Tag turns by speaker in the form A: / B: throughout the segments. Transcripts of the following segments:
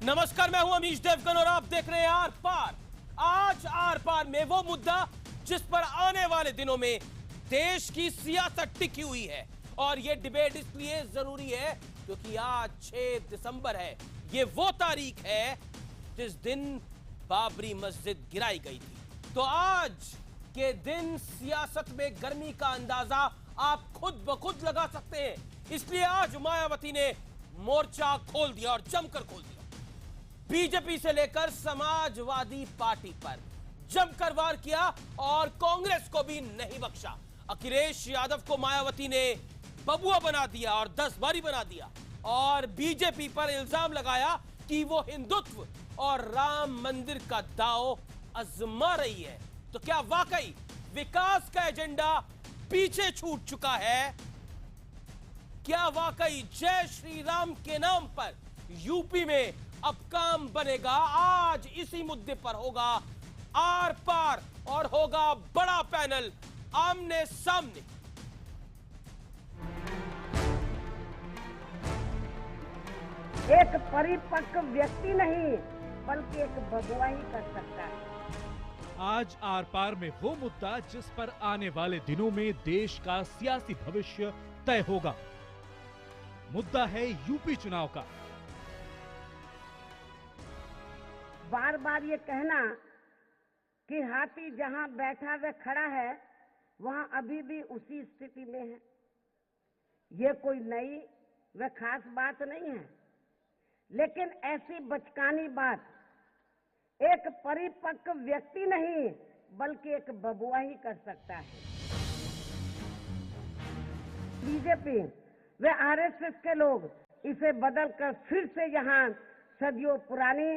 A: नमस्कार, मैं हूं अमीश देवगन और आप देख रहे हैं आर पार। आज आर पार में वो मुद्दा जिस पर आने वाले दिनों में देश की सियासत टिकी हुई है, और ये डिबेट इसलिए जरूरी है क्योंकि आज 6 दिसंबर है। ये वो तारीख है जिस दिन बाबरी मस्जिद गिराई गई थी। तो आज के दिन सियासत में गर्मी का अंदाजा आप खुद ब खुद लगा सकते हैं। इसलिए आज मायावती ने मोर्चा खोल दिया और जमकर खोल दिया। बीजेपी से लेकर समाजवादी पार्टी पर जमकर वार किया और कांग्रेस को भी नहीं बख्शा। अखिलेश यादव को मायावती ने बबुआ बना दिया और 10 बारी बना दिया, और बीजेपी पर इल्जाम लगाया कि वो हिंदुत्व और राम मंदिर का दांव आजमा रही है। तो क्या वाकई विकास का एजेंडा पीछे छूट चुका है? क्या वाकई जय श्री राम के नाम पर यूपी में अब काम बनेगा? आज इसी मुद्दे पर होगा आर पार और होगा बड़ा पैनल आमने सामने।
B: एक परिपक्व व्यक्ति नहीं बल्कि एक बबुआ ही कर सकता है।
C: आज आर पार में वो मुद्दा जिस पर आने वाले दिनों में देश का सियासी भविष्य तय होगा। मुद्दा है यूपी चुनाव का।
B: बार बार ये कहना कि हाथी जहां बैठा व खड़ा है वहां अभी भी उसी स्थिति में है, ये कोई नई व खास बात नहीं है। लेकिन ऐसी बचकानी बात एक परिपक्व व्यक्ति नहीं बल्कि एक बबुआ ही कर सकता है। बीजेपी व आरएसएस के लोग इसे बदलकर फिर से यहाँ सदियों पुरानी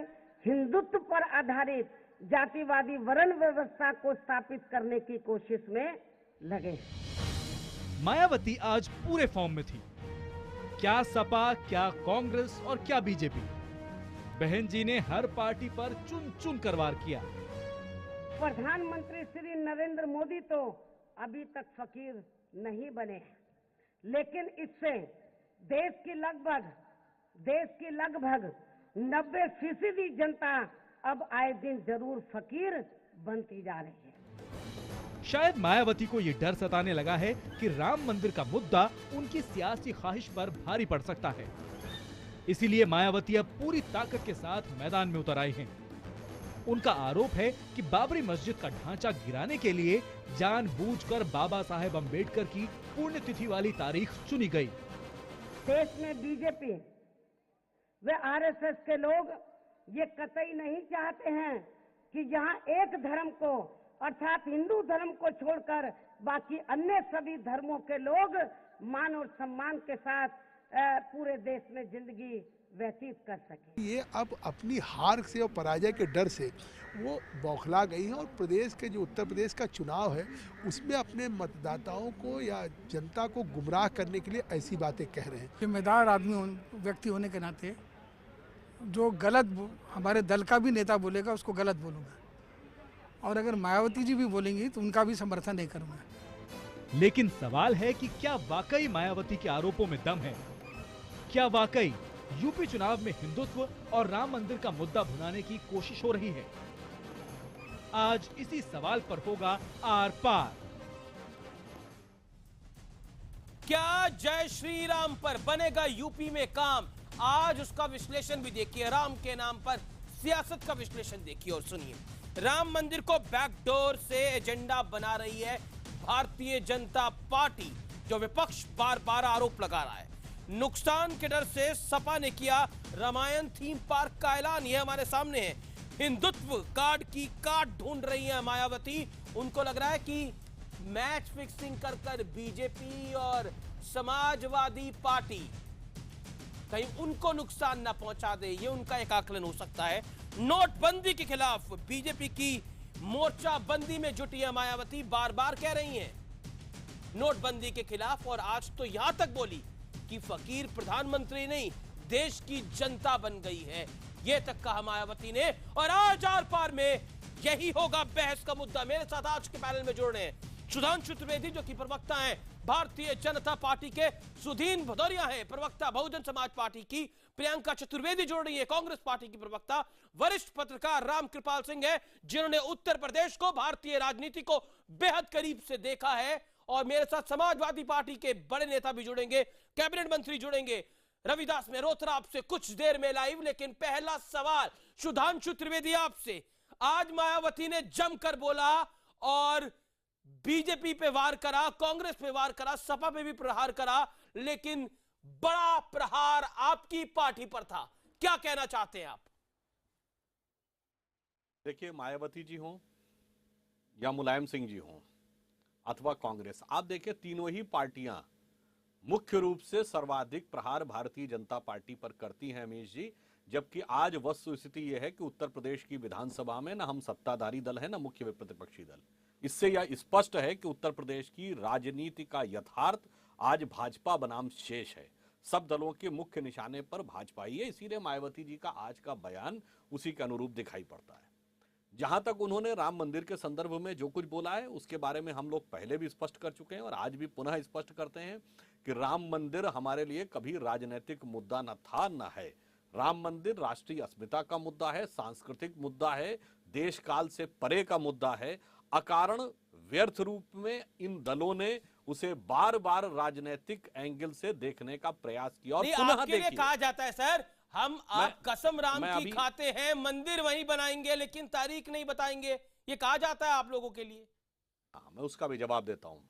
B: हिंदुत्व पर आधारित जातिवादी वर्ण व्यवस्था को स्थापित करने की कोशिश में लगे।
C: मायावती आज पूरे फॉर्म में थी। क्या सपा, क्या कांग्रेस और क्या बीजेपी, बहन जी ने हर पार्टी पर चुन चुन कर वार किया।
B: प्रधानमंत्री श्री नरेंद्र मोदी तो अभी तक फकीर नहीं बने हैं, लेकिन इससे देश की लगभग 90% जनता अब आए दिन जरूर फकीर बनती जा रही है।
C: शायद मायावती को ये डर सताने लगा है कि राम मंदिर का मुद्दा उनकी सियासी ख्वाहिश पर भारी पड़ सकता है। इसीलिए मायावती अब पूरी ताकत के साथ मैदान में उतर आई हैं। उनका आरोप है कि बाबरी मस्जिद का ढांचा गिराने के लिए जानबूझकर बाबा साहेब अंबेडकर की पुण्यतिथि वाली तारीख चुनी गई।
B: देश में बीजेपी वे आरएसएस के लोग ये कतई नहीं चाहते हैं कि यहाँ एक धर्म को अर्थात हिंदू धर्म को छोड़कर बाकी अन्य सभी धर्मों के लोग मान और सम्मान के साथ पूरे देश में जिंदगी व्यतीत कर सके।
D: ये अब अपनी हार से और पराजय के डर से वो बौखला गई हैं और प्रदेश के जो उत्तर प्रदेश का चुनाव है उसमें अपने मतदाताओं को या जनता को गुमराह करने के लिए ऐसी बातें कह रहे हैं।
E: जिम्मेदार व्यक्ति होने के नाते जो गलत हमारे दल का भी नेता बोलेगा उसको गलत बोलूँगा, और अगर मायावती जी भी बोलेंगी तो उनका भी समर्थन नहीं करूँगा।
C: लेकिन सवाल है कि क्या वाकई मायावती के आरोपों में दम है? क्या वाकई यूपी चुनाव में हिंदुत्व और राम मंदिर का मुद्दा भुनाने की कोशिश हो रही है? आज इसी सवाल पर होगा आर पार।
A: क्या जय श्री राम पर बनेगा यूपी में काम? आज उसका विश्लेषण भी देखिए। राम के नाम पर सियासत का विश्लेषण देखिए और सुनिए। राम मंदिर को बैकडोर से एजेंडा बना रही है भारतीय जनता पार्टी, जो विपक्ष बार बार आरोप लगा रहा है। नुकसान के डर से सपा ने किया रामायण थीम पार्क का ऐलान, यह हमारे सामने है। हिंदुत्व कार्ड की काट ढूंढ रही है मायावती। उनको लग रहा है कि मैच फिक्सिंग कर बीजेपी और समाजवादी पार्टी कहीं उनको नुकसान ना पहुंचा दे, ये उनका एक आकलन हो सकता है। नोटबंदी के खिलाफ बीजेपी की मोर्चाबंदी में जुटी है मायावती। बार बार कह रही हैं नोटबंदी के खिलाफ, और आज तो यहां तक बोली कि फकीर प्रधानमंत्री नहीं देश की जनता बन गई है। यह तक कहा मायावती ने। और आज आर पार में यही होगा बहस का मुद्दा। मेरे साथ आज के पैनल में जुड़ रहे हैं सुधांशु त्रिवेदी जो कि प्रवक्ता हैं भारतीय जनता पार्टी के, सुधीन भदौरिया हैं प्रवक्ता बहुजन समाज पार्टी की, प्रियंका चतुर्वेदी जोड़ रही है कांग्रेस पार्टी की प्रवक्ता, वरिष्ठ पत्रकार रामकृपाल सिंह है जिन्होंने उत्तर प्रदेश को, भारतीय राजनीति को बेहद करीब से देखा है, और मेरे साथ समाजवादी पार्टी के बड़े नेता भी जुड़ेंगे, कैबिनेट मंत्री जुड़ेंगे। रविदास मेहरोत्रा आपसे कुछ देर में लाइव, लेकिन पहला सवाल सुधांशु त्रिवेदी आपसे। आज मायावती ने जमकर बोला और बीजेपी पे वार करा, कांग्रेस पे वार करा, सपा पे भी प्रहार करा, लेकिन बड़ा प्रहार आपकी पार्टी पर था। क्या कहना चाहते हैं आप?
F: देखिए, मायावती जी हों या मुलायम सिंह जी हों अथवा कांग्रेस, आप देखिए तीनों ही पार्टियां मुख्य रूप से सर्वाधिक प्रहार भारतीय जनता पार्टी पर करती हैं अमीश जी। जबकि आज वस्तु स्थिति यह है कि उत्तर प्रदेश की विधानसभा में ना हम सत्ताधारी दल है ना मुख्य प्रतिपक्षी दल। इससे यह स्पष्ट है कि उत्तर प्रदेश की राजनीति का यथार्थ आज भाजपा बनाम शेष है। सब दलों के मुख्य निशाने पर भाजपा ही है, इसीलिए मायावती जी का आज का बयान उसी के अनुरूप दिखाई पड़ता है। जहां तक उन्होंने राम मंदिर के संदर्भ में जो कुछ बोला है उसके बारे में हम लोग पहले भी स्पष्ट कर चुके हैं और आज भी पुनः स्पष्ट करते हैं कि राम मंदिर हमारे लिए कभी राजनीतिक मुद्दा न था न है। राम मंदिर राष्ट्रीय अस्मिता का मुद्दा है, सांस्कृतिक मुद्दा है, देश काल से परे का मुद्दा है। अकारण व्यर्थ रूप में इन दलों ने उसे बार बार राजनीतिक एंगल से देखने का प्रयास किया और पुनः
A: आपके लिए कहा जाता है सर, आप कसम राम की खाते हैं, मंदिर वहीं बनाएंगे लेकिन तारीख नहीं बताएंगे, ये कहा जाता है आप लोगों के लिए।
F: मैं उसका भी जवाब देता हूं।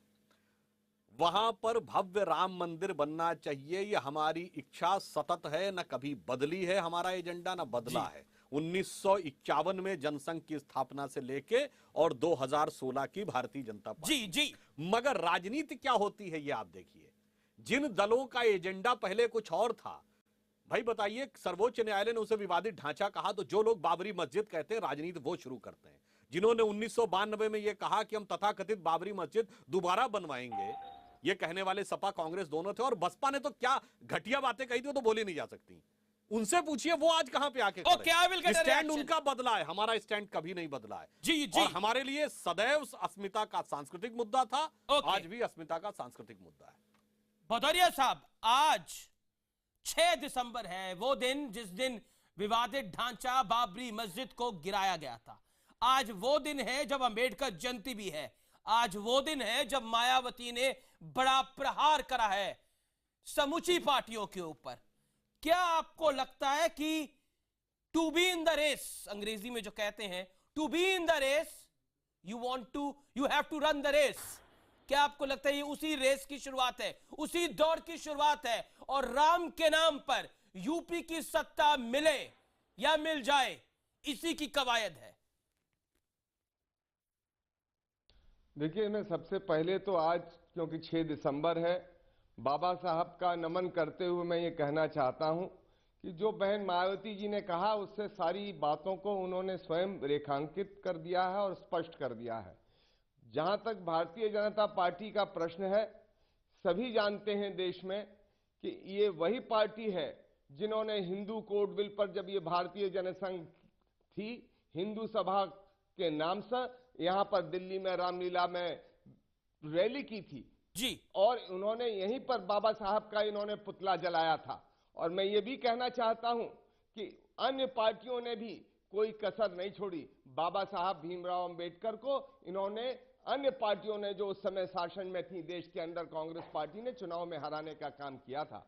F: वहां पर भव्य राम मंदिर बनना चाहिए, ये हमारी इच्छा सतत है, न कभी बदली है हमारा एजेंडा, न बदला है। 1951 में जनसंघ की स्थापना से लेके और 2016 की भारतीय जनता पार्टी।
A: जी।
F: मगर राजनीति क्या होती है ये आप देखिए। जिन दलों का एजेंडा पहले कुछ और था, भाई बताइए, सर्वोच्च न्यायालय ने उसे विवादित ढांचा कहा, तो जो लोग बाबरी मस्जिद कहते हैं राजनीति वो शुरू करते हैं। जिन्होंने 1992 में यह कहा कि हम तथाकथित बाबरी मस्जिद दोबारा बनवाएंगे, ये कहने वाले सपा कांग्रेस दोनों थे। और बसपा ने तो क्या घटिया बातें कही थी, वो तो बोली नहीं जा सकती। उनसे पूछिए वो आज कहां पे आके स्टैंड उनका बदला है, हमारा स्टैंड कभी नहीं बदला है।
A: जी।
F: और हमारे लिए सदैव अस्मिता का सांस्कृतिक मुद्दा था, आज भी अस्मिता का सांस्कृतिक मुद्दा है।
A: भदौरिया साहब, आज 6 दिसंबर है, वो दिन जिस दिन विवादित ढांचा बाबरी मस्जिद को गिराया गया था। आज वो दिन है जब अंबेडकर जयंती भी है। आज वो दिन है जब मायावती ने बड़ा प्रहार करा है समूची पार्टियों के ऊपर। क्या आपको लगता है कि to be in the race, अंग्रेजी में जो कहते हैं to be in the race, you have to run the race, क्या आपको लगता है ये उसी रेस की शुरुआत है, उसी दौर की शुरुआत है, और राम के नाम पर यूपी की सत्ता मिले या मिल जाए, इसी की कवायद है?
G: देखिए, मैं सबसे पहले तो आज, क्योंकि 6 दिसंबर है, बाबा साहब का नमन करते हुए मैं ये कहना चाहता हूं कि जो बहन मायावती जी ने कहा उससे सारी बातों को उन्होंने स्वयं रेखांकित कर दिया है और स्पष्ट कर दिया है। जहां तक भारतीय जनता पार्टी का प्रश्न है, सभी जानते हैं देश में कि ये वही पार्टी है जिन्होंने हिंदू कोड बिल पर, जब ये भारतीय जनसंघ थी, हिंदू सभा के नाम से यहां पर दिल्ली में रामलीला में रैली की थी
A: जी,
G: और उन्होंने यहीं पर बाबा साहब का इन्होंने पुतला जलाया था। और मैं ये भी कहना चाहता हूं कि अन्य पार्टियों ने भी कोई कसर नहीं छोड़ी। बाबा साहब भीमराव अंबेडकर को इन्होंने, अन्य पार्टियों ने जो उस समय शासन में थी देश के अंदर, कांग्रेस पार्टी ने चुनाव में हराने का काम किया था।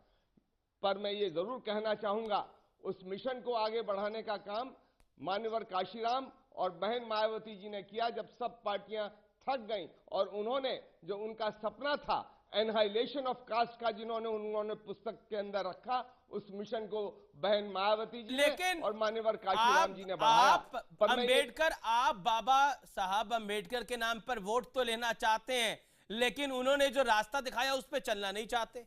G: पर मैं ये जरूर कहना चाहूंगा, उस मिशन को आगे बढ़ाने का काम मान्यवर काशीराम और बहन मायावती जी ने किया। जब सब पार्टियां थक गईं और उन्होंने जो उनका सपना था एनहाइलेशन ऑफ कास्ट का, जिन्होंने उन्होंने पुस्तक के अंदर रखा, उस मिशन को बहन मायावती जी ने और मान्यवर काशीराम जी ने बढ़ाया।
A: अंबेडकर, आप बाबा साहब अंबेडकर के नाम पर वोट तो लेना चाहते हैं, लेकिन उन्होंने जो रास्ता दिखाया उस पर चलना नहीं चाहते,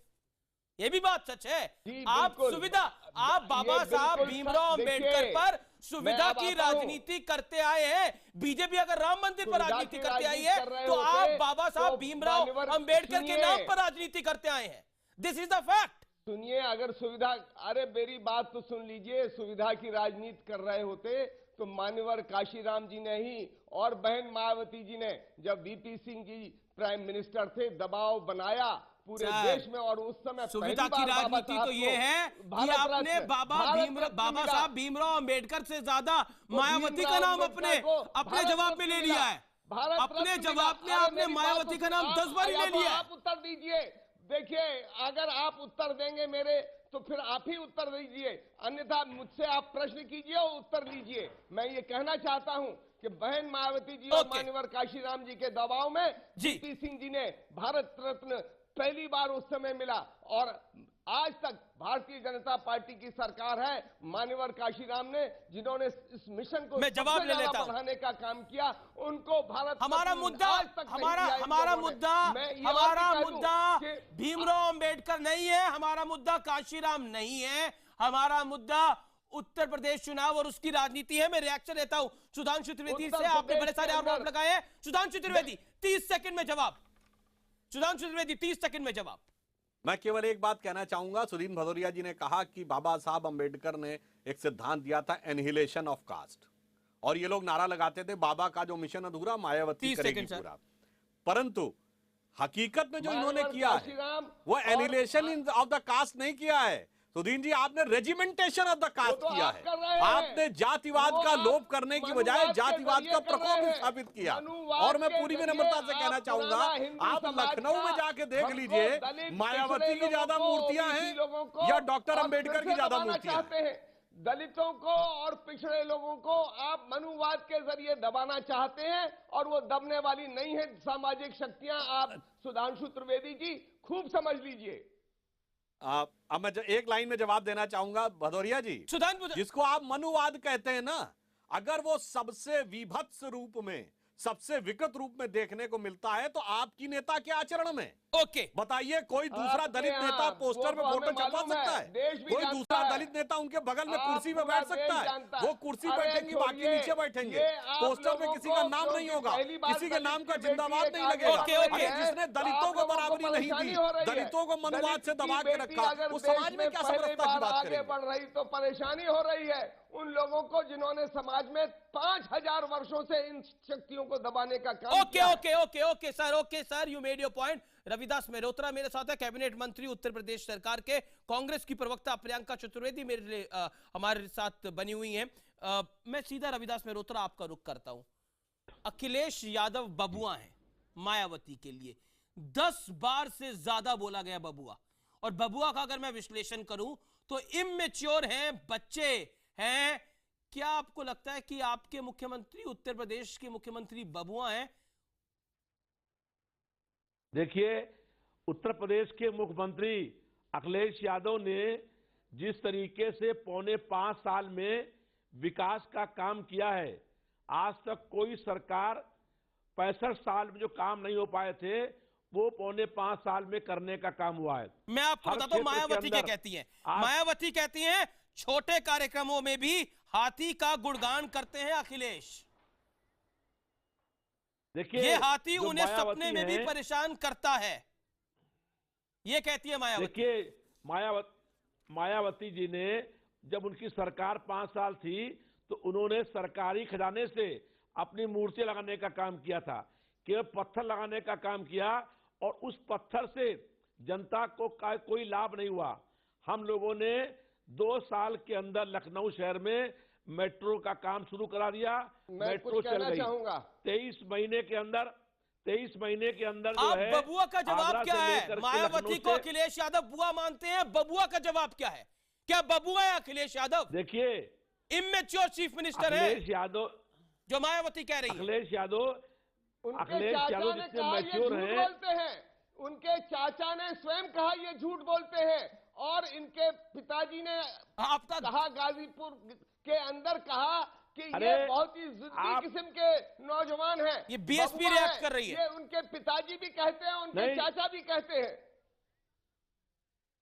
A: ये भी बात सच है। आप सुविधा, आप बाबा साहब भीमराव अंबेडकर पर सुविधा की राजनीति करते आए हैं। बीजेपी अगर राम मंदिर पर राजनीति करते आई है, तो आप बाबा साहब भीमराव अंबेडकर के नाम पर राजनीति करते आए हैं। This is the fact.
G: सुनिए, अगर सुविधा, अरे मेरी बात तो सुन लीजिए, सुविधा की राजनीति कर रहे होते तो मान्यवर काशीराम जी ने ही और बहन मायावती जी ने, जब वीपी सिंह की प्राइम मिनिस्टर थे, दबाव बनाया पूरे देश में, और उस समय
A: सुविधा की राजनीति तो ये है कि आपने बाबा साहब भीमराव अंबेडकर से ज्यादा मायावती का नाम अपने जवाब में ले लिया है। अपने जवाब में आपने मायावती का नाम 10 बार ले लिया।
G: आप उत्तर दीजिए। देखिए, अगर आप उत्तर देंगे मेरे, तो फिर आप ही उत्तर दीजिए, अन्यथा मुझसे आप प्रश्न कीजिए और उत्तर दीजिए। मैं ये कहना चाहता हूं कि बहन मायावती जी और मान्यवर काशीराम जी के दबाव में वीपी सिंह जी ने भारत रत्न पहली बार उस समय मिला, और आज तक भारतीय जनता पार्टी की सरकार है, मान्यवर काशीराम ने, जिन्होंने इस मिशन को
A: जवाब ले लेता
G: बढ़ाने का काम किया, उनको भारत
A: हमारा मुद्दा भीमराव अंबेडकर नहीं है, हमारा मुद्दा काशीराम नहीं है, हमारा मुद्दा उत्तर प्रदेश चुनाव और उसकी राजनीति है। मैं रिएक्शन लेता हूं सुधांशु त्रिवेदी से। आपने बड़े सारे आरोप लगाए हैं। सुधांशु त्रिवेदी 30 सेकंड में जवाब। सुधांशु त्रिवेदी 30 सेकंड में जवाब।
F: मैं केवल एक बात कहना चाहूंगा, सुदीन भदौरिया जी ने कहा कि बाबा साहब अंबेडकर ने एक सिद्धांत दिया था, एनहिलेशन ऑफ कास्ट, और ये लोग नारा लगाते थे बाबा का जो मिशन अधूरा मायावती करेगी पूरा। परंतु हकीकत में जो इन्होंने किया है वो एनहिलेशन ऑफ द कास्ट नहीं किया है। सुदीन जी, आपने रेजिमेंटेशन ऑफ द कास्ट किया है। आपने जातिवाद का लोप करने की बजाय जातिवाद का प्रकोप स्थापित किया। और मैं पूरी विनम्रता से कहना चाहूंगा, आप लखनऊ में जाके देख लीजिए, मायावती की ज्यादा मूर्तियां हैं या डॉक्टर अंबेडकर की ज्यादा मूर्तियां हैं।
G: दलितों को और पिछड़े लोगों को आप मनुवाद के जरिए दबाना चाहते हैं, और वो दबने वाली नहीं है सामाजिक शक्तियां। आप सुधांशु त्रिवेदी जी खूब समझ लीजिए।
F: अब मैं एक लाइन में जवाब देना चाहूंगा भदौरिया जी, जिसको आप मनुवाद कहते हैं ना, अगर वो सबसे विभत्स रूप में, सबसे विकृत रूप में देखने को मिलता है तो आपकी नेता के आचरण में बताइए, कोई दूसरा दलित नेता पोस्टर में फोटो छपवा सकता है? कोई दूसरा दलित नेता उनके बगल में कुर्सी में बैठ सकता है? वो कुर्सी बैठेंगी, बाकी नीचे बैठेंगे, पोस्टर में किसी का नाम नहीं होगा, किसी के नाम का जिंदाबाद नहीं लगेगा। जिसने दलितों को बराबरी नहीं दी, दलितों को मनुवाद से दबा के रखा, उस समाज में क्या समरसता की बात करें?
G: बढ़ रही तो परेशानी हो रही है उन लोगों को जिन्होंने समाज में 5000 वर्षों से इन शक्तियों को दबाने का काम किया।
A: Okay sir, you made your point. Ravidas Mehrotra मेरे साथ है, कैबिनेट मंत्री उत्तर प्रदेश सरकार के। कांग्रेस की प्रवक्ता प्रियंका चतुर्वेदी मेरे लिए हमारे साथ बनी हुई हैं। मैं सीधा रविदास मेहरोत्रा आपका रुख करता हूं। अखिलेश यादव बबुआ हैं मायावती के लिए, 10 बार से ज्यादा बोला गया बबुआ, और बबुआ का अगर मैं विश्लेषण करूं तो इमेच्योर हैं, बच्चे हैं। क्या आपको लगता है कि आपके मुख्यमंत्री, उत्तर प्रदेश के मुख्यमंत्री बबुआ हैं?
H: देखिए, उत्तर प्रदेश के मुख्यमंत्री अखिलेश यादव ने जिस तरीके से पौने 5 साल में विकास का काम किया है, आज तक कोई सरकार 65 साल में जो काम नहीं हो पाए थे वो पौने 5 साल में करने का काम हुआ है।
A: मैं आपको बताता हूं मायावती क्या कहती हैं। मायावती कहती हैं छोटे कार्यक्रमों में भी हाथी का गुणगान करते हैं अखिलेश।
H: देखिए,
A: ये हाथी उन्हें सपने में भी परेशान करता है, ये कहती है मायावती।
H: देखिए, मायावती जी ने जब उनकी सरकार 5 साल थी तो उन्होंने सरकारी खजाने से अपनी मूर्ति लगाने का काम किया था, केवल पत्थर लगाने का काम किया, और उस पत्थर से जनता को कोई लाभ नहीं हुआ। हम लोगों ने 2 साल के अंदर लखनऊ शहर में मेट्रो का काम शुरू करा दिया। मेट्रो चल गई। 23 महीने के अंदर जो है।
A: बबुआ का जवाब क्या है? मायावती को अखिलेश यादव बुआ मानते हैं, बबुआ का जवाब क्या है? क्या बबुआ है अखिलेश यादव?
H: देखिए,
A: इमेच्योर चीफ मिनिस्टर है
H: अखिलेश यादव,
A: जो मायावती कह रही है।
H: अखिलेश यादव जितने मैच्योर
G: हैं, उनके चाचा ने स्वयं कहा ये झूठ बोलते हैं, और इनके पिताजी ने
A: आपका
G: कहा, गाजीपुर के अंदर कहा कि ये बहुत ही जिद्दी किस्म के नौजवान हैं।
A: ये बीएसपी रिएक्ट कर रही है।
G: ये उनके पिताजी भी कहते हैं, उनके चाचा भी कहते हैं।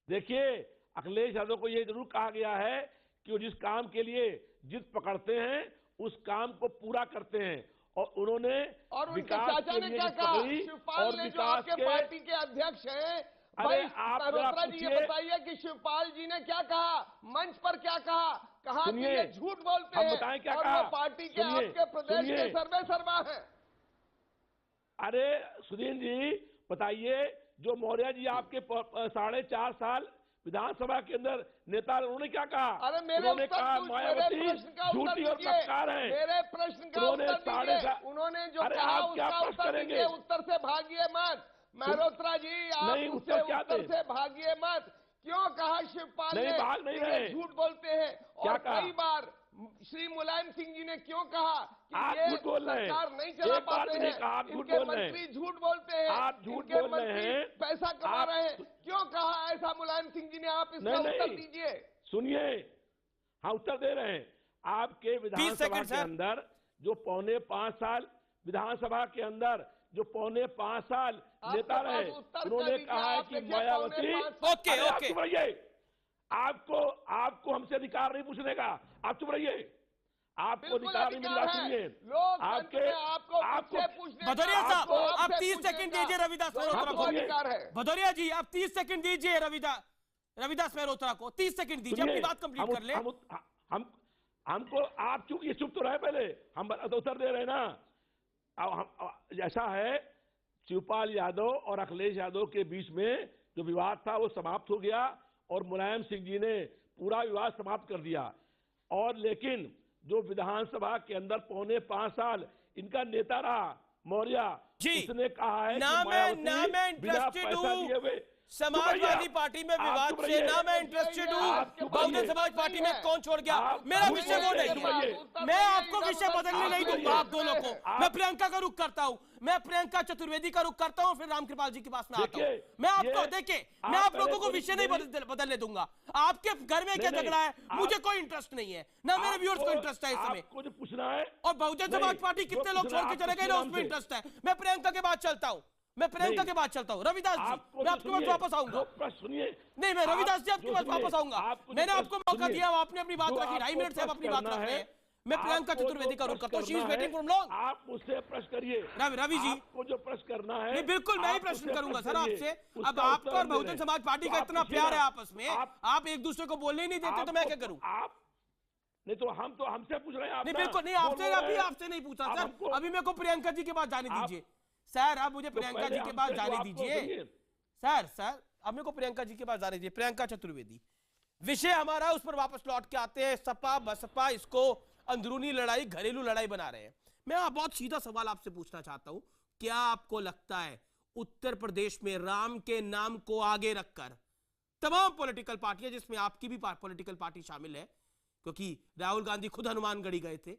H: देखिए, अखिलेश यादव को ये जरूर कहा गया है कि वो जिस काम के लिए जिद पकड़ते हैं उस काम को पूरा करते हैं, और उन्होंने
G: और उनके चाचा ने क्या कहा? शिवपाल ने, जो आपके पार्टी के अध्यक्ष हैं,
H: अरे आप
G: जी ये बताइए कि शिवपाल जी ने क्या कहा, मंच पर क्या कहा कि ये झूठ बोलते हैं,
H: बताएं क्या
G: और
H: कहा?
G: वो पार्टी के आपके प्रदेश के सर्वे सर्वा हैं।
H: अरे सुधीर जी बताइए, जो मौर्य जी आपके 4.5 साल विधानसभा के अंदर नेता, उन्होंने क्या कहा?
G: अरे मेरे
H: उन्होंने
G: उत्तर
H: कहा
G: मेरे
H: मायावती
G: प्रश्न का उत्तर
H: झूठी और
G: दीजिए।
H: मक्कार है।
G: मेरे प्रश्न का
H: उन्होंने
G: उत्तर दीजिए। उन्होंने जो
H: अरे
G: कहा
H: आप क्या
G: उसका
H: प्रश्न
G: उत्तर
H: करेंगे?
G: दीजिए, उत्तर से भागिए मत। मेहरोत्रा जी, आप
H: नहीं,
G: उससे
H: उत्तर क्या
G: उत्तर
H: थे?
G: से भागिए मत। क्यों कहा शिवपाल
H: नहीं,
G: ने
H: भाग नहीं
G: कि ये
H: रहे।
G: झूठ बोलते हैं?
H: क्या
G: और
H: कहा?
G: कई बार श्री मुलायम सिंह जी ने क्यों कहा
H: आप
G: कि ये
H: झूठ बोल रहे हैं।
G: सरकार नहीं चला
H: एक बात
G: पाते
H: नहीं
G: हैं,
H: कहा, आप झूठ
G: इनके
H: बोल रहे हैं।
G: मंत्री झूठ बोलते हैं,
H: आप झूठ
G: इनके
H: बोल रहे
G: मंत्री
H: हैं।
G: पैसा कमा
H: आप-
G: रहे हैं। क्यों कहा ऐसा मुलायम सिंह जी ने? आप इसका
H: नहीं,
G: उत्तर
H: नहीं।
G: दीजिए।
H: सुनिए, हाँ उत्तर दे रहे हैं। आपके विधानसभा
A: सेकंड,
H: के
A: सर।
H: अंदर जो 4.5 साल विधानसभा के अंदर जो 4.5 साल
G: आपके
H: नेता
G: पास
H: रहे,
G: उत्तर
H: उन्होंने
G: क्या दीजिए?
H: कहा है
G: आप
H: कि
G: देखिए,
H: मायावती
G: 4.5 साल।
A: ओके,
H: अरे आप
A: ओके।
H: चुप रहिए। आपको हमसे अधिकार नहीं पूछने का, आप चुप रहिए। आपको
G: बिल्कुल
H: अधिकार नहीं, मेरी बात
G: है।
H: सुनिए।
G: लोकतंत्र में आपको पूछने
A: भदौरिया
G: का,
A: साहब,
G: आपको
A: आप
G: आपसे
A: 30
G: पूछने
A: सेकंड
G: का
A: दीजिए रविदास मेहरोत्रा
G: आपको
A: को।
G: अधिकार है।
A: भदौरिया जी, आप 30 सेकंड दीजिए रविदास मेहरोत्रा को। 30 सेकंड दीजिए, अपनी बात कंप्लीट कर ले।
H: हमको आप चुप तो रहे पहले, हम तो उत्तर दे रहे हैं ना। अब ऐसा है, शिवपाल यादव और अखिलेश यादव के बीच में जो विवाद था वो समाप्त हो गया और मुलायम सिंह जी ने पूरा विवाद समाप्त कर दिया। और लेकिन जो विधानसभा के अंदर 4.5 साल इनका नेता रहा मौर्य
A: जी,
H: उसने कहा है
A: ना
H: कि
A: मैं इंटरेस्टेड हूँ समाजवादी पार्टी में विवाद से, ना मैं इंटरेस्टेड हूँ बहुजन समाज पार्टी में कौन छोड़ गया। मेरा विषय वो नहीं है। मैं आपको विषय बदलने नहीं दूंगा आप दोनों को। मैं प्रियंका का रुख करता हूँ, मैं प्रियंका चतुर्वेदी का रुख करता हूँ, फिर रामकृपाल जी के पास में आता हूँ। मैं आपको देखिए, मैं आप लोगों को विषय नहीं बदलने दूंगा। आपके घर में क्या झगड़ा है मुझे कोई इंटरेस्ट नहीं है, ना मेरे व्यूअर्स को इंटरेस्ट है इस समय।
H: कुछ पूछना है
A: और बहुजन समाज पार्टी कितने लोग छोड़ के चले गए ना उसमें इंटरेस्ट है। मैं प्रियंका के बाद चलता हूँ, मैं प्रियंका के बाद चलता हूँ। रविदास जी, मैं आपके पास वापस आऊंगा।
H: सुनिए,
A: नहीं, मैं रविदास जी आपके पास वापस आऊंगा। मैंने आपको मौका दिया, आपने अपनी बात रखी। 2.5 मिनट से आप अपनी बात रख रहे हैं। मैं प्रियंका चतुर्वेदी का रुख करता हूँ। She is waiting for long.
H: आप मुझसे प्रश्न करिए।
A: रवि जी,
H: आपको जो प्रश्न करना है,
A: नहीं बिल्कुल मैं ही प्रश्न करूंगा सर आपसे। अब आपका और बहुजन समाज पार्टी का इतना प्यार है आपस में, आप एक दूसरे को बोलने ही नहीं देते, तो मैं क्या करूं?
H: आप नहीं तो हमसे पूछ रहे हैं।
A: नहीं बिल्कुल नहीं, आपसे नहीं पूछा सर। अभी मेरे को प्रियंका जी के पास जाने दीजिए सर। अब मुझे प्रियंका जी के पास जाने दीजिए सर। अब मेरे को प्रियंका जी के पास जाने दीजिए। प्रियंका चतुर्वेदी, विषय हमारा, उस पर वापस लौट के आते हैं। सपा बसपा इसको अंदरूनी लड़ाई, घरेलू लड़ाई बना रहे हैं। मैं बहुत सीधा सवाल आपसे पूछना चाहता हूं, क्या आपको लगता है उत्तर प्रदेश में राम के नाम को आगे रखकर तमाम पॉलिटिकल पार्टियां, जिसमें आपकी भी पॉलिटिकल पार्टी शामिल है, क्योंकि राहुल गांधी खुद हनुमानगढ़ी गए थे,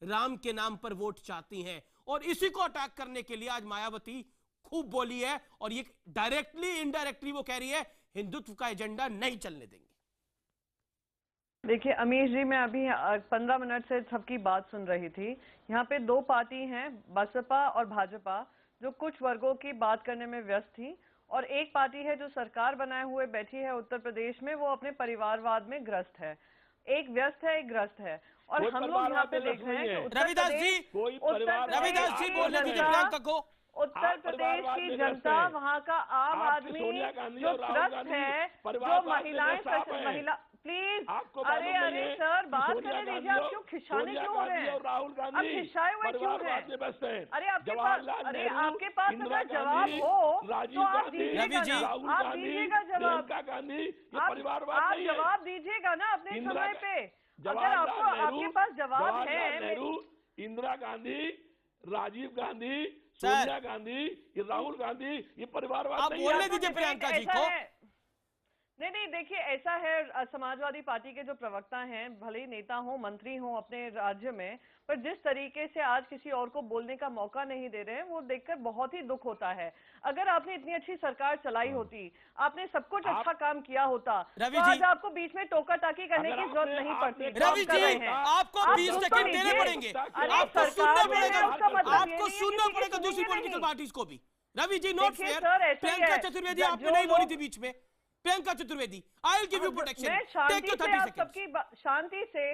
A: राम के नाम पर वोट चाहती हैं, और इसी को अटैक करने के लिए आज मायावती खूब बोली है, और ये डायरेक्टली इनडायरेक्टली वो कह रही है हिंदुत्व का एजेंडा नहीं चलने देंगे।
I: देखिए अमीश जी, मैं अभी 15 मिनट से सबकी बात सुन रही थी। यहाँ पे दो पार्टी हैं, बसपा और भाजपा, जो कुछ वर्गों की बात करने में व्यस्त थी, और एक पार्टी है जो सरकार बनाए हुए बैठी है उत्तर प्रदेश में, वो अपने परिवारवाद में ग्रस्त है। एक व्यस्त है, एक ग्रस्त है, और हम लोग यहाँ पे देख रहे हैं कि
A: रविदास जी बोलने दीजिए प्रियंका को।
I: उत्तर प्रदेश की जनता, वहाँ का आम आदमी जो त्रस्त है, जो महिला प्लीज, अरे सर बात करने दीजिए। आप क्यों खिंचाने क्यों हो रहे हैं? आप खिंचाए हुए क्यों हैं? अरे आपके पास अगर जवाब हो तो आप दीजिएगा, आप दीजिएगा जवाब। आप जवाब दीजिएगा ना अपने समय पे, अगर आपके पास जवाब है।
H: इंदिरा गांधी, राजीव गांधी, सोनिया गांधी, ये राहुल गांधी, ये परिवारवाद
A: आप बोलने दीजिए प्रियंका जी को।
I: नहीं, देखिए ऐसा है, समाजवादी पार्टी के जो प्रवक्ता हैं, भले ही नेता हो, मंत्री हो अपने राज्य में, पर जिस तरीके से आज किसी और को बोलने का मौका नहीं दे रहे हैं, वो देखकर बहुत ही दुख होता है। अगर आपने इतनी अच्छी सरकार चलाई होती, आपने सब कुछ अच्छा काम किया होता, तो आज आपको बीच में टोका टाकी करने की जरूरत नहीं पड़ती।
A: रवि जी, आपको 20 सेकंड देने पड़ेंगे, आपको सुनना पड़ेगा दूसरी पॉलिटिकल पार्टीज को भी। Ravi ji, not fair. प्रियंका चतुर्वेदी आपने नहीं बोली थी बीच में। Priyanka Chaturvedi, I will give you protection.
I: मैं शांति से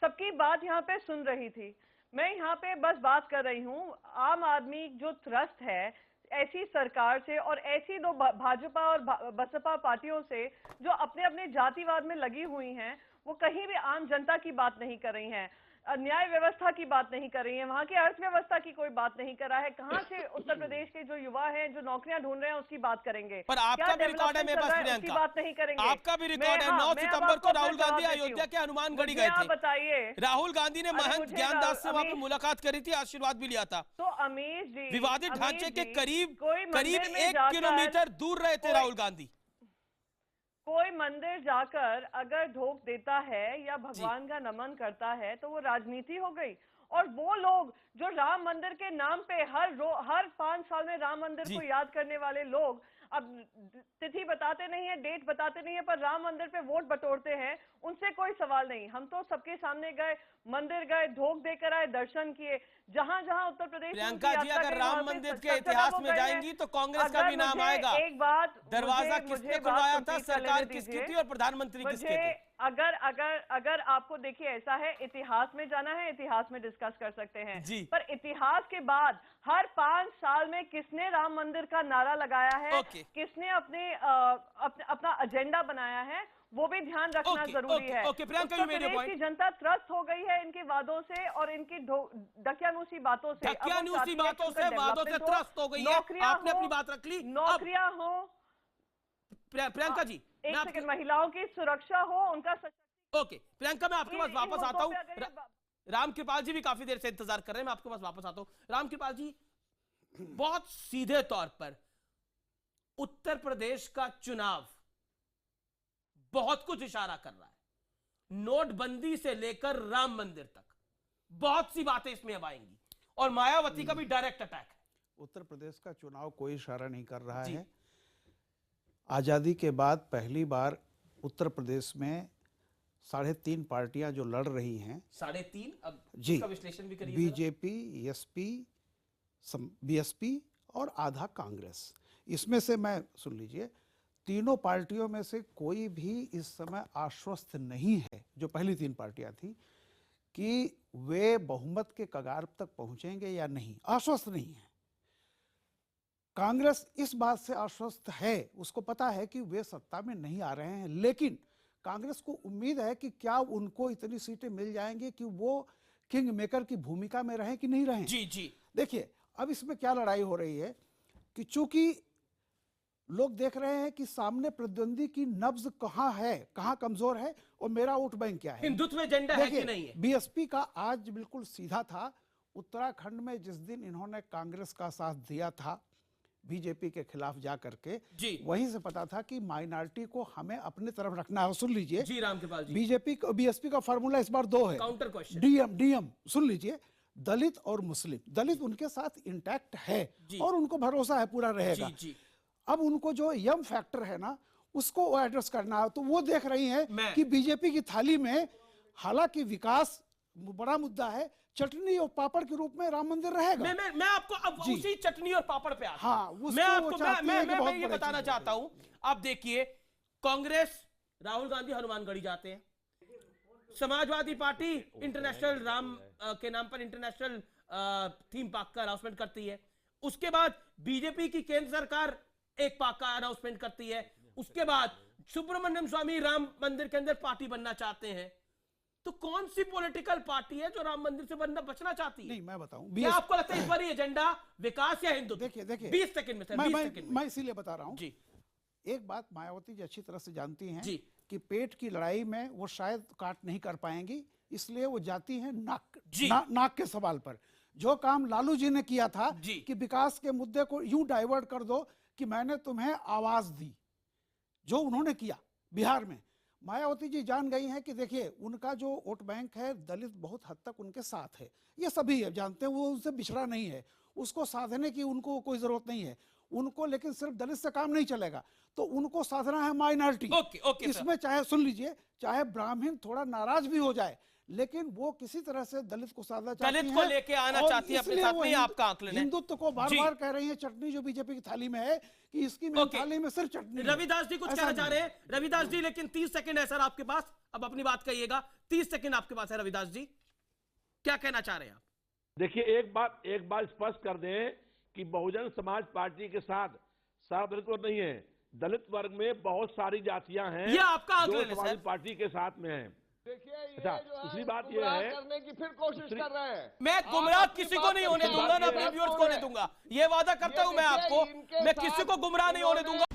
I: सबकी बात यहाँ पे सुन रही थी। मैं यहाँ पे बस बात कर रही हूँ, आम आदमी जो त्रस्त है ऐसी सरकार से, और ऐसी दो भाजपा और बसपा पार्टियों से जो अपने अपने जातिवाद में लगी हुई हैं, वो कहीं भी आम जनता की बात नहीं कर रही हैं। न्याय व्यवस्था की बात नहीं कर रही है, वहां की अर्थव्यवस्था की कोई बात नहीं कर रहा है। कहां से उत्तर प्रदेश के जो युवा हैं जो नौकरियां ढूंढ रहे हैं उसकी बात करेंगे?
A: पर आपका भी रिकॉर्ड है मेरे पास
I: उसकी बात नहीं करेंगे।
A: आपका भी रिकॉर्ड है। 9 सितंबर को राहुल गांधी अयोध्या के हनुमानगढ़ी गए थे।
I: बताइए,
A: राहुल गांधी ने महंत ज्ञानदास से वहां पे मुलाकात करी थी, आशीर्वाद भी लिया था।
I: तो अमीश जी,
A: विवादित ढांचे के करीब 1
I: जाकर
A: किलोमीटर दूर रहे थे राहुल गांधी।
I: कोई मंदिर जाकर अगर धोख देता है या भगवान का नमन करता है तो वो राजनीति हो गई। और वो लोग जो राम मंदिर के नाम पे हर 5 साल में राम मंदिर को याद करने वाले लोग अब तिथि बताते नहीं है, डेट बताते नहीं है, पर राम मंदिर पे वोट बटोरते हैं, उनसे कोई सवाल नहीं। हम तो सबके सामने गए, मंदिर गए, धोख देकर आए, दर्शन किए। जहां जहां उत्तर प्रदेश
A: प्रियंका जी अगर राम मंदिर के इतिहास में जाएंगी तो कांग्रेस का भी नाम आएगा।
I: एक बात,
A: दरवाजा किसने खुलवाया था, सरकार किसकी थी और प्रधानमंत्री किसके थे?
I: अगर आपको देखिए ऐसा है, इतिहास में जाना है, इतिहास में डिस्कस कर सकते हैं
A: जी।
I: पर इतिहास के बाद हर 5 साल में किसने राम मंदिर का नारा लगाया है, किसने अपना एजेंडा बनाया है, वो भी ध्यान रखना जरूरी है। उत्तर प्रदेश की जनता त्रस्त हो गई है इनके वादों से और इनकी डकियानूसी बातों से
A: वादों से त्रस्त हो गई है। आपने अपनी बात रख ली।
I: नौकरियां हो,
A: प्रियंका जी
I: एक सेकंड, महिलाओं की सुरक्षा हो, उनका
A: ओके प्रियंका, मैं आपके पास वापस आता हूँ। राम कृपाल जी भी काफी देर से इंतजार कर रहे हैं, मैं आपके पास वापस आता हूं। राम कृपाल जी, बहुत सीधे तौर पर उत्तर प्रदेश का चुनाव बहुत कुछ इशारा कर रहा है। नोटबंदी से लेकर राम मंदिर तक बहुत सी बातें इसमें अब आएंगी और मायावती का भी डायरेक्ट अटैक है।
J: उत्तर प्रदेश का चुनाव कोई इशारा नहीं कर रहा है। आजादी के बाद पहली बार उत्तर प्रदेश में 3.5 पार्टियां जो लड़ रही हैं,
A: 3.5, अब
J: जी,
A: इसका विश्लेषण भी करिए।
J: बीजेपी, एसपी, बीएसपी और आधा कांग्रेस। इसमें से मैं सुन लीजिए, तीनों पार्टियों में से कोई भी इस समय आश्वस्त नहीं है, जो पहली 3 पार्टियां थी, कि वे बहुमत के कगार तक पहुंचेंगे या नहीं, आश्वस्त नहीं है। कांग्रेस इस बात से आश्वस्त है, उसको पता है कि वे सत्ता में नहीं आ रहे हैं, लेकिन कांग्रेस को उम्मीद है कि क्या उनको इतनी सीटें मिल जाएंगी कि वो किंग मेकर की भूमिका में रहें कि नहीं रहें।
A: जी जी। देखिए
J: अब इसमें क्या लड़ाई हो रही है कि चूंकि लोग देख रहे हैं कि सामने प्रतिद्वंदी की नब्ज कहां है, कहां कमजोर है और मेरा वोट बैंक क्या है,
A: हिंदुत्व एजेंडा है कि नहीं है।
J: बीएसपी का आज बिल्कुल सीधा था। उत्तराखंड में जिस दिन इन्होंने कांग्रेस का साथ दिया था बीजेपी के खिलाफ जा करके, वहीं से पता था कि माइनॉरिटी को हमें अपनी तरफ रखना है। सुन लीजिए
A: जी रामकृपाल जी,
J: बीजेपी को बीएसपी का फार्मूला इस बार 2 है,
A: काउंटर क्वेश्चन,
J: डीएम। सुन लीजिए, दलित और मुस्लिम, दलित उनके साथ इंटैक्ट है और उनको भरोसा है पूरा रहेगा। अब उनको जो यम फैक्टर है ना, उसको एड्रेस करना है। तो वो देख रही है कि बीजेपी की थाली में हालांकि विकास बड़ा मुद्दा है, चटनी और पापड़ के रूप में राम मंदिर रहेगा।
A: मैं आपको अब उसी चटनी और पापड़ पे आता हूं।
J: मैं
A: ये बताना चाहता हूं। अब देखिए, कांग्रेस राहुल गांधी हनुमानगढ़ी जाते हैं, समाजवादी पार्टी इंटरनेशनल राम के नाम पर इंटरनेशनल थीम पार्क का अनाउंसमेंट करती है। उसके बाद बीजेपी की केंद्र सरकार एक पार्क का अनाउंसमेंट करती है। उसके बाद सुब्रमण्यम स्वामी राम मंदिर के अंदर पार्टी बनना चाहते हैं। तो कौन सी पॉलिटिकल पार्टी है जो राम मंदिर से बचना चाहती है?
J: नहीं, मैं बताऊं,
A: क्या आपको लगता है इस बार एजेंडा विकास या हिंदू?
J: देखिए
A: 20 सेकंड में सर,
J: मैं इसीलिए बता रहा हूं जी। एक बात मायावती जी अच्छी तरह से जानती हैं
A: जी,
J: कि पेट की लड़ाई में वो शायद काट नहीं कर पाएंगी, इसलिए वो जाती हैं नाक के सवाल पर। जो काम लालू जी ने किया था कि विकास के मुद्दे को यूं डाइवर्ट कर दो कि मैंने तुम्हें आवाज दी, जो उन्होंने किया बिहार में, मायावती जी जान गई हैं कि देखिए उनका जो वोट बैंक है दलित बहुत हद तक उनके साथ है, ये सभी है जानते हैं, वो उनसे बिछड़ा नहीं है, उसको साधने की उनको कोई जरूरत नहीं है उनको। लेकिन सिर्फ दलित से काम नहीं चलेगा, तो उनको साधना है माइनॉरिटी। इसमें चाहे सुन लीजिए, चाहे ब्राह्मण थोड़ा नाराज भी हो जाए, लेकिन वो किसी तरह से दलित को साधना चाहती है,
A: दलित को लेके आना चाहती है अपने साथ में। आपका आंकलन है,
J: हिंदुत्व को बार बार कह रही है चटनी जो बीजेपी की थाली में है कि इसकी थाली में सिर्फ चटनी।
A: रविदास जी कुछ कहना चाह रहे हैं? रविदास जी, लेकिन 30 सेकंड है सर आपके पास, अब अपनी बात कहिएगा। 30 सेकंड आपके पास है रविदास जी, क्या कहना चाह रहे हैं आप?
H: देखिए, एक बात स्पष्ट कर दें कि बहुजन समाज पार्टी के साथ सारा दलित वर्ग नहीं है। दलित वर्ग में बहुत सारी जातियां हैं,
A: ये आपका आंकलन है
H: समाज पार्टी के साथ में है।
G: देखिए ये
H: अच्छा,
G: जो है
H: दूसरी बात ये
G: गुमराह
H: है,
G: करने की फिर कोशिश कर रहे हैं।
A: मैं गुमराह किसी को नहीं होने दूंगा, ना अपने व्यूअर्स को होने दूंगा। ये वादा करता हूं मैं आपको, मैं किसी को गुमराह नहीं होने दूंगा।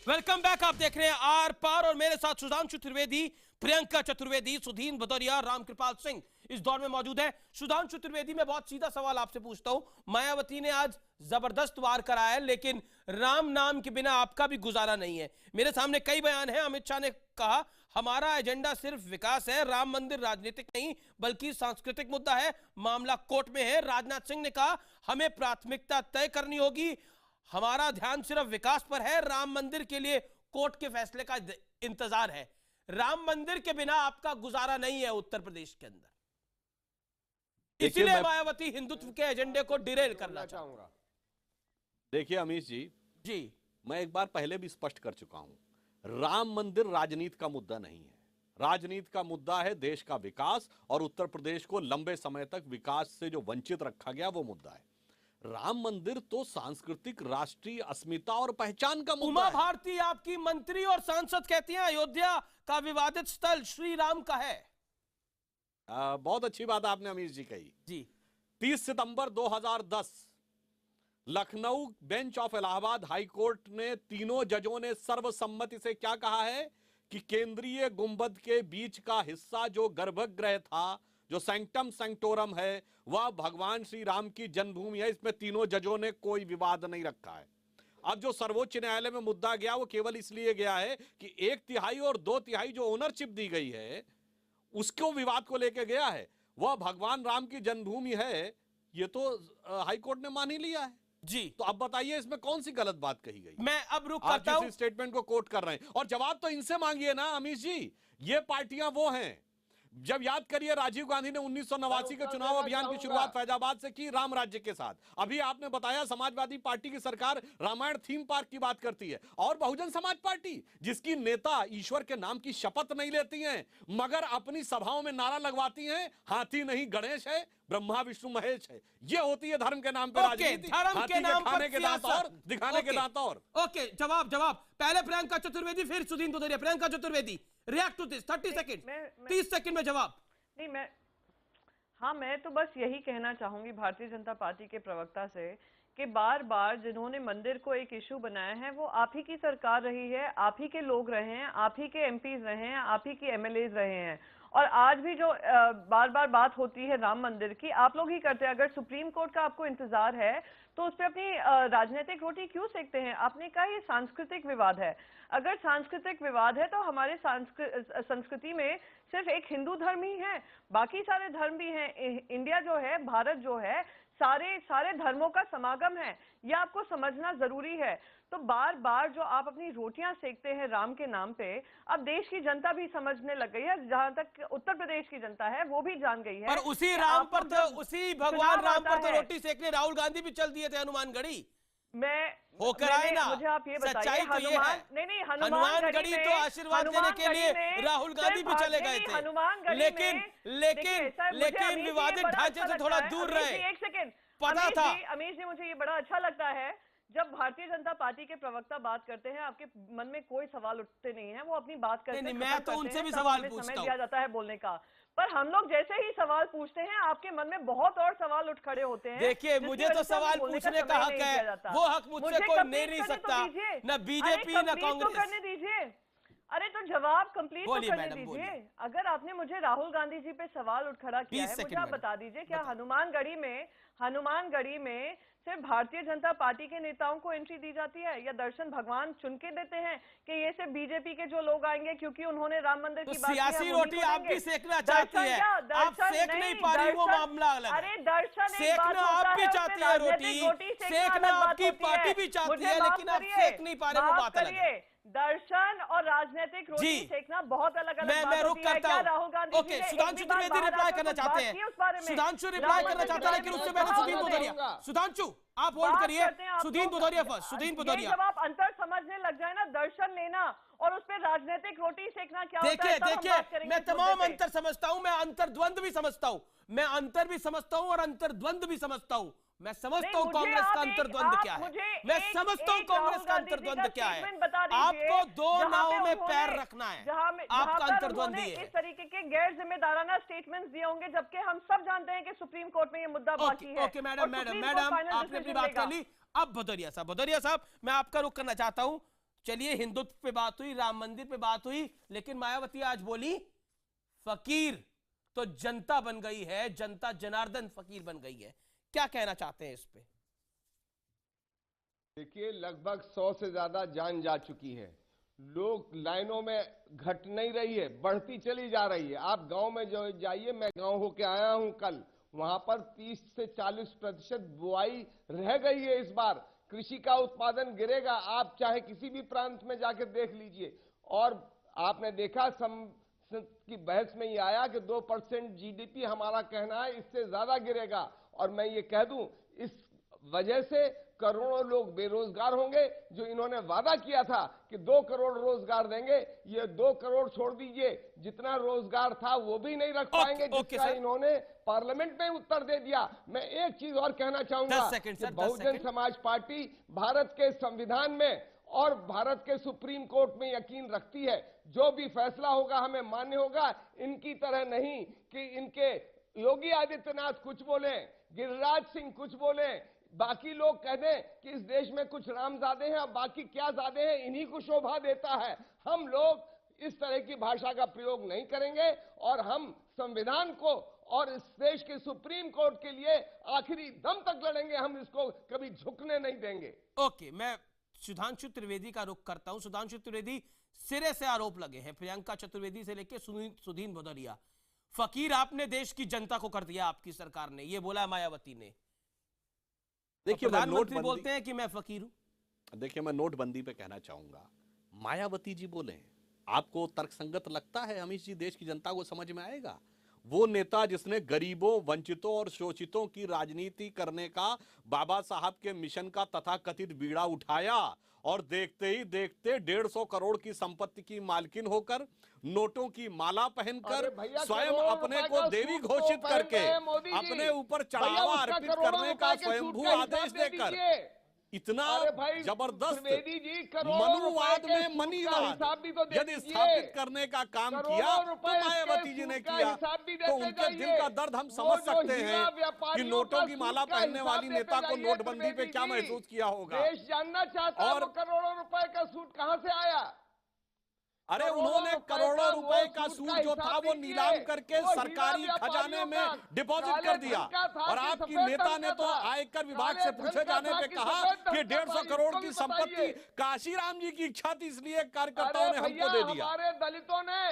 A: वेलकम बैक, आप देख रहे हैं आर पार और मेरे साथ सुधांशु त्रिवेदी, प्रियंका चतुर्वेदी, सुधीन भदौरिया, रामकृपाल सिंह इस दौर में मौजूद है। सुधांशु त्रिवेदी, मैं बहुत सीधा सवाल आपसे पूछता हूं। मायावती ने आज जबरदस्त वार कराया है, लेकिन राम नाम के बिना आपका भी गुजारा नहीं है। मेरे सामने कई बयान हैं। अमित शाह ने कहा हमारा एजेंडा सिर्फ विकास है, राम मंदिर राजनीतिक नहीं बल्कि सांस्कृतिक मुद्दा है, मामला कोर्ट में है। राजनाथ सिंह ने कहा हमें प्राथमिकता तय करनी होगी, हमारा ध्यान सिर्फ विकास पर है, राम मंदिर के लिए कोर्ट के फैसले का इंतजार है। राम मंदिर के बिना आपका गुजारा नहीं है उत्तर प्रदेश के अंदर, इसीलिए मायावती हिंदुत्व के एजेंडे को डिरेल करना चाहूंगा।
F: देखिए अमीश जी, मैं एक बार पहले भी स्पष्ट कर चुका हूं, राम मंदिर राजनीति का मुद्दा नहीं है। राजनीति का मुद्दा है देश का विकास, और उत्तर प्रदेश को लंबे समय तक विकास से जो वंचित रखा गया वो मुद्दा है। राम मंदिर तो सांस्कृतिक राष्ट्रीय अस्मिता और पहचान का मुद्दा है।
A: उमा भारती आपकी मंत्री और सांसद कहती हैं अयोध्या का विवादित स्थल श्री राम का है।
F: बहुत अच्छी बात आपने अमीश जी कही
A: जी।
F: 30 सितंबर 2010 Lucknow bench of Allahabad high court ने तीनों जजों ने सर्वसम्मति से क्या कहा है कि केंद्रीय गुंबद के बीच का हिस्सा जो गर्भगृह था, जो सैंक्टम सैंक्टोरम है, वह भगवान श्री राम की जन्मभूमि है। इसमें तीनों जजों ने कोई विवाद नहीं रखा है। अब जो सर्वोच्च न्यायालय में मुद्दा गया वो केवल इसलिए गया है कि 1/3 और 2/3 जो ओनरशिप दी गई है उसको विवाद को लेकर गया है। वह भगवान राम की जन्मभूमि है, ये तो हाईकोर्ट ने मान ही लिया है
A: जी।
F: तो अब बताइए इसमें कौन सी गलत बात कही गई?
A: मैं अब रुक करता हूं।
F: स्टेटमेंट को कोट कर रहे हैं और जवाब तो इनसे मांगिए ना अमीश जी। ये पार्टियां वो हैं, जब याद करिए राजीव गांधी ने 1989 के चुनाव अभियान की शुरुआत फैजाबाद से की, राम राज्य के साथ। अभी आपने बताया समाजवादी पार्टी की सरकार रामायण थीम पार्क की बात करती है, और बहुजन समाज पार्टी जिसकी नेता ईश्वर के नाम की शपथ नहीं लेती हैं मगर अपनी सभाओं में नारा लगवाती हैं, हाथी नहीं गणेश है, ब्रह्मा विष्णु महेश है। ये होती है धर्म के नाम पर राजनीति,
A: धर्म के नाम पर
F: खाने के दांत और दिखाने के दांत और।
A: ओके, जवाब पहले प्रियंका चतुर्वेदी फिर Sudhin Bhadauria. Priyanka Chaturvedi, react to this 30 second, 30 second में जवाब।
I: नहीं, मैं तो बस यही कहना चाहूंगी भारतीय जनता पार्टी के प्रवक्ता से कि बार बार जिन्होंने मंदिर को एक इशू बनाया है वो आप ही की सरकार रही है, आप ही के लोग रहे हैं, आप ही के एमपीज रहे हैं, आप ही के एमएलएज रहे हैं। और आज भी जो बार बार बात होती है राम मंदिर की, आप लोग ही करते हैं। अगर सुप्रीम कोर्ट का आपको इंतजार है तो उस पर अपनी राजनीतिक रोटी क्यों सेकते हैं? आपने कहा ये सांस्कृतिक विवाद है। अगर सांस्कृतिक विवाद है तो हमारे संस्कृति में सिर्फ एक हिंदू धर्म ही है, बाकी सारे धर्म भी हैं। इंडिया जो है, भारत जो है, सारे धर्मों का समागम है। यह आपको समझना जरूरी है। तो बार बार जो आप अपनी रोटियां सेकते हैं राम के नाम पे, अब देश की जनता भी समझने लग गई है। जहां तक उत्तर प्रदेश की जनता है वो भी जान गई है।
A: पर उसी राम पर तो, उसी भगवान राम पर तो रोटी सेकने राहुल गांधी भी चल दिए थे हनुमानगढ़ी। होकर आए ना,
I: मुझे आप ये बताइए,
A: सच्चाई तो ये है।
I: नहीं,
A: हनुमानगढ़ी तो आशीर्वाद देने के लिए राहुल गांधी भी चले गए थे, लेकिन विवादित ढांचे से थोड़ा दूर रहे।
I: एक सेकेंड,
A: पता था
I: अमीश जी, मुझे ये बड़ा अच्छा लगता है जब भारतीय जनता पार्टी के प्रवक्ता बात करते हैं, आपके मन में कोई सवाल उठते नहीं है, वो अपनी बात करते हैं।
A: मैं तो उनसे भी सवाल पूछता हूं।
I: समय दिया जाता है बोलने का, पर हम लोग जैसे ही सवाल पूछते हैं आपके मन में बहुत और सवाल उठ खड़े होते हैं।
A: देखिए, मुझे तो सवाल पूछने का हक है, वो हक मुझसे कोई ले नहीं सकता, न बीजेपी न कांग्रेस।
I: करने दीजिए, अरे तो जवाब कंप्लीट तो करने दीजिए। अगर आपने मुझे राहुल गांधी जी पे सवाल उठ खड़ा किया है, मुझे आप बता दीजिए, क्या हनुमानगढ़ी में सिर्फ भारतीय जनता पार्टी के नेताओं को एंट्री दी जाती है, या दर्शन भगवान चुन के देते हैं कि ये सिर्फ बीजेपी के जो लोग आएंगे क्योंकि उन्होंने राम मंदिर की बात की है?
A: सियासी रोटी आप भी सेकना चाहती है, आप सेक नहीं पा रही, वो मामला अलग है।
I: अरे दर्शन
A: सेकना आप भी चाहती है, रोटी सेकना आपकी पार्टी भी चाहती है, लेकिन आप सेक नहीं पा रहे, वो बात अलग है।
I: दर्शन और राजनीतिक रोटी सेकना बहुत अलग अलग।
A: मैं रुक करता हूं।
I: राहुल गांधी
A: ओके, सुधांशु त्रिवेदी रिप्लाई करना चाहते हैं, सुधांशु रिप्लाई करना चाहते हैं, लेकिन उससे पहले सुधीन भदौरिया। सुधांशु आप होल्ड करिए, सुधीन भदौरिया फर्स्ट। सुधीन भदौरिया,
I: जब आप अंतर समझने लग जाए ना, दर्शन लेना और उस पर राजनीतिक रोटी सेकना क्या होता है?
A: देखिए, मैं तमाम अंतर समझता हूं, मैं अंतर द्वंद भी समझता हूं, मैं अंतर भी समझता हूं और अंतर द्वंद भी समझता हूं। मैं समझता हूं कांग्रेस का अंतर्द्वंद क्या है, मैं समझता हूं कांग्रेस का अंतर्द्वंद क्या है। आपको दो नावों में पैर रखना है, आपका अंतर्द्वंद ये है।
I: इस तरीके के गैर जिम्मेदाराना स्टेटमेंट्स दिए होंगे, जबकि हम सब जानते हैं कि सुप्रीम कोर्ट में ये मुद्दा बाकी है।
A: ओके मैडम, आपने अपनी बात कर ली। अब भदौरिया साहब, मैं आपका रुख करना चाहता हूं। चलिए, हिंदुत्व पे बात हुई, राम मंदिर पे बात हुई, लेकिन मायावती आज बोली फकीर तो जनता बन गई है, जनता जनार्दन फकीर बन गई है। क्या कहना चाहते हैं इस पे?
G: देखिए, लगभग 100 से ज्यादा जान जा चुकी है। लोग लाइनों में घट नहीं रही है, बढ़ती चली जा रही है। आप गांव में जो जाइए, मैं गांव होके आया हूं कल, वहां पर 30 से 40% बुआई रह गई है। इस बार कृषि का उत्पादन गिरेगा। आप चाहे किसी भी प्रांत में जाकर देख लीजिए। और आपने देखा की बहस में ये आया कि 2% जीडीपी हमारा कहना है, इससे ज्यादा गिरेगा। और मैं ये कह दूं, इस वजह से करोड़ों लोग बेरोजगार होंगे। जो इन्होंने वादा किया था कि 2 करोड़ रोजगार देंगे, ये 2 करोड़ छोड़ दीजिए, जितना रोजगार था वो भी नहीं रख पाएंगे, जिसका इन्होंने पार्लियामेंट में उत्तर दे दिया। मैं एक चीज और कहना चाहूंगा कि बहुजन समाज पार्टी भारत के संविधान में और भारत के सुप्रीम कोर्ट में यकीन रखती है। जो भी फैसला होगा हमें मान्य होगा। इनकी तरह नहीं कि इनके योगी आदित्यनाथ कुछ बोले, गिरिराज सिंह कुछ बोले, बाकी लोग कह दें कि इस देश में कुछ रामजादे हैं और बाकी क्या जादे हैं, इन्हीं को शोभा देता है। हम लोग इस तरह की भाषा का प्रयोग नहीं करेंगे और हम संविधान को और इस देश के सुप्रीम कोर्ट के लिए आखिरी दम तक लड़ेंगे। हम इसको कभी झुकने नहीं देंगे।
A: ओके, मैं सुधांशु त्रिवेदी का रुख करता हूं। सुधांशु त्रिवेदी, सिरे से आरोप लगे हैं, प्रियंका चतुर्वेदी से लेकर सुधीन भदौरिया, फकीर आपने देश की जनता को कर दिया आपकी सरकार ने, ये बोला मायावती ने।
F: देखिए,
A: प्रधानमंत्री बोलते हैं कि मैं फकीर हूं।
F: देखिए, मैं नोटबंदी पे कहना चाहूंगा, मायावती जी बोले, आपको तर्कसंगत लगता है? अमित जी, देश की जनता को समझ में आएगा? वो नेता जिसने गरीबों, वंचितों और शोषितों की राजनीति करने का बाबा साहब के मिशन का तथाकथित बीड़ा उठाया और देखते ही देखते 150 करोड़ की संपत्ति की मालकिन होकर, नोटों की माला पहनकर, स्वयं अपने को देवी घोषित करके, अपने ऊपर चढ़ावा अर्पित करने का स्वयंभू आदेश देकर, इतना जबरदस्त मनुवाद में मनीवाद यदि स्थापित करने का काम किया तो मायावती जी ने किया। तो उनके दिल का दर्द हम समझ सकते हैं कि नोटों की माला पहनने वाली नेता को नोटबंदी पे क्या महसूस किया होगा।
G: देश जानना चाहता है वो करोड़ों रुपए का सूट कहां से आया।
F: अरे उन्होंने करोड़ों रुपए का सूट जो था वो नीलाम करके सरकारी खजाने में डिपॉजिट कर दिया। और आपकी नेता ने तो आयकर विभाग से पूछे जाने पे कहा कि 150 करोड़ की संपत्ति काशीराम जी की इच्छा थी, इसलिए कार्यकर्ताओं ने हमको दे दिया।
G: दलितों ने,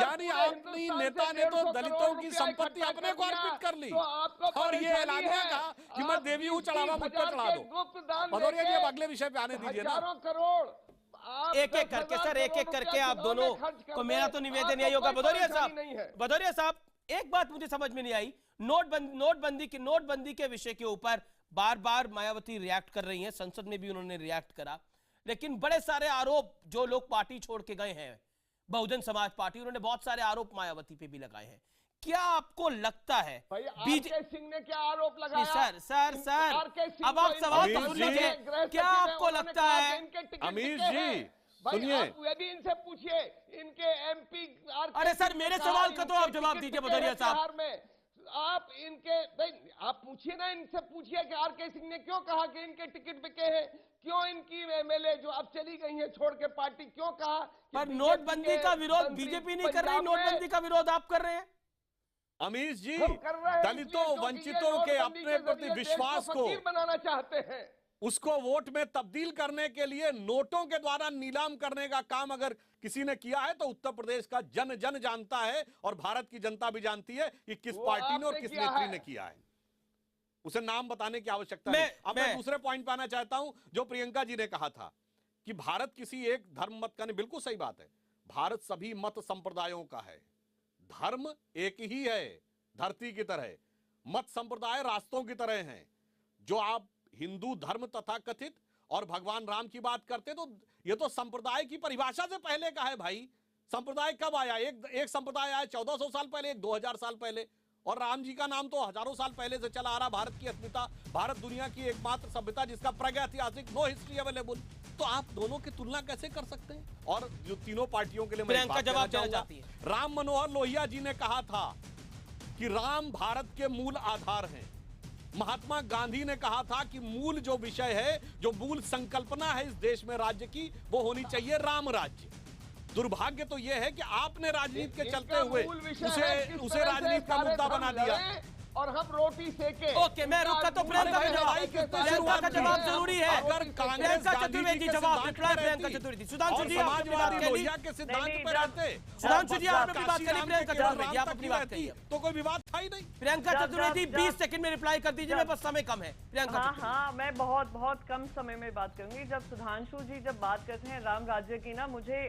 F: यानी अपनी नेता ने तो दलितों की संपत्ति अपने को अर्पित कर ली और ये ऐलान कहा कि मैं देवी हूं, चढ़ावा मुझ पर चढ़ा दो। भदौरिया जी, अब अगले विषय पे आने दीजिए ना।
G: करोड़
A: एक एक करके सर, एक एक करके आप दोनों को मेरा तो निवेदन यही होगा। भदौरिया साहब, एक बात मुझे समझ में नहीं आई, नोटबंदी के विषय के ऊपर बार बार मायावती रिएक्ट कर रही हैं, संसद में भी उन्होंने रिएक्ट करा, लेकिन बड़े सारे आरोप जो लोग पार्टी छोड़ के गए हैं, बहुजन समाज पार्टी, उन्होंने बहुत सारे आरोप मायावती पे भी लगाए हैं। क्या आपको लगता है
G: आर.के. सिंह ने क्या आरोप लगाया?
A: सर अब आप सवाल तो सुन लीजिए। क्या आपको लगता है?
F: अमीर जी सुनिए,
G: यदि इनसे पूछिए, इनके एमपी।
A: अरे सर, मेरे सवाल का तो आप जवाब दीजिए भदौरिया साहब।
G: आप इनके, आप पूछिए ना, इनसे पूछिए कि आर.के. सिंह ने क्यों कहा कि इनके टिकट बिके हैं, क्यों इनकी एमएलए जो अब चली गई है छोड़ के पार्टी, क्यों कहा?
A: पर नोटबंदी का विरोध बीजेपी नहीं कर रही, नोटबंदी का विरोध आप कर रहे हैं।
F: अमीश जी, दलितों, वंचितों के अपने प्रति विश्वास को
G: बनाना चाहते हैं,
F: उसको वोट में तब्दील करने के लिए नोटों के द्वारा नीलाम करने का काम अगर किसी ने किया है तो उत्तर प्रदेश का जन जन जानता है और भारत की जनता भी जानती है कि किस पार्टी ने और किस नेत्री ने किया है। उसे नाम बताने की आवश्यकता नहीं। अब मैं दूसरे पॉइंट पे आना चाहता हूं, जो प्रियंका जी ने कहा था कि भारत किसी एक धर्म मत का नहीं। बिल्कुल सही बात है, भारत सभी मत संप्रदायों का है, धर्म एक ही है धरती की तरह, मत संप्रदाय रास्तों की तरह हैं। जो आप हिंदू धर्म तथा कथित और भगवान राम की बात करते तो ये तो संप्रदाय की परिभाषा से पहले का है भाई। संप्रदाय कब आया? एक संप्रदाय आया 1400 साल पहले, एक 2000 साल पहले, और राम जी का नाम तो हजारों साल पहले से चला आ रहा। भारत की अस्मिता, भारत दुनिया की एकमात्र सभ्यता जिसका प्रागैतिहासिक नो हिस्ट्री अवेलेबल। तो आप दोनों की तुलना कैसे कर सकते हैं? और जो तीनों पार्टियों के लिए मैं
A: प्रियंका जवाब देना चाहती है।
F: राम मनोहर लोहिया जी ने कहा था कि राम भारत के मूल आधार हैं। महात्मा गांधी ने कहा था कि मूल जो विषय है, जो मूल संकल्पना है इस देश में राज्य की, वो होनी चाहिए राम राज्य। दुर्भाग्य तो यह है कि आपने राजनीति के चलते हुए उसे राजनीति का मुद्दा बना दिया
G: और हम रोटी सेके।
A: ओके, मैं रुका तो प्रियंका का जवाब जरूरी है।
F: अगर
A: प्रियंका चतुर्वेदी जवाब रिप्लाई प्रियंका चतुर्वेदी। सुधांशु जी
F: समाजवादी लोहिया के सिद्धांत पे रहते,
A: सुधांशु जी आपने अपनी बात करी, प्रियंका चतुर्वेदी आप अपनी बात करिए।
F: तो कोई विवाद था ही नहीं।
A: प्रियंका चतुर्वेदी 20 सेकंड में रिप्लाई कर दीजिए, मेरे पास समय कम है। प्रियंका
I: हाँ, मैं बहुत कम समय में बात करूंगी। जब सुधांशु जी जब बात करते हैं राम राज्य की ना, मुझे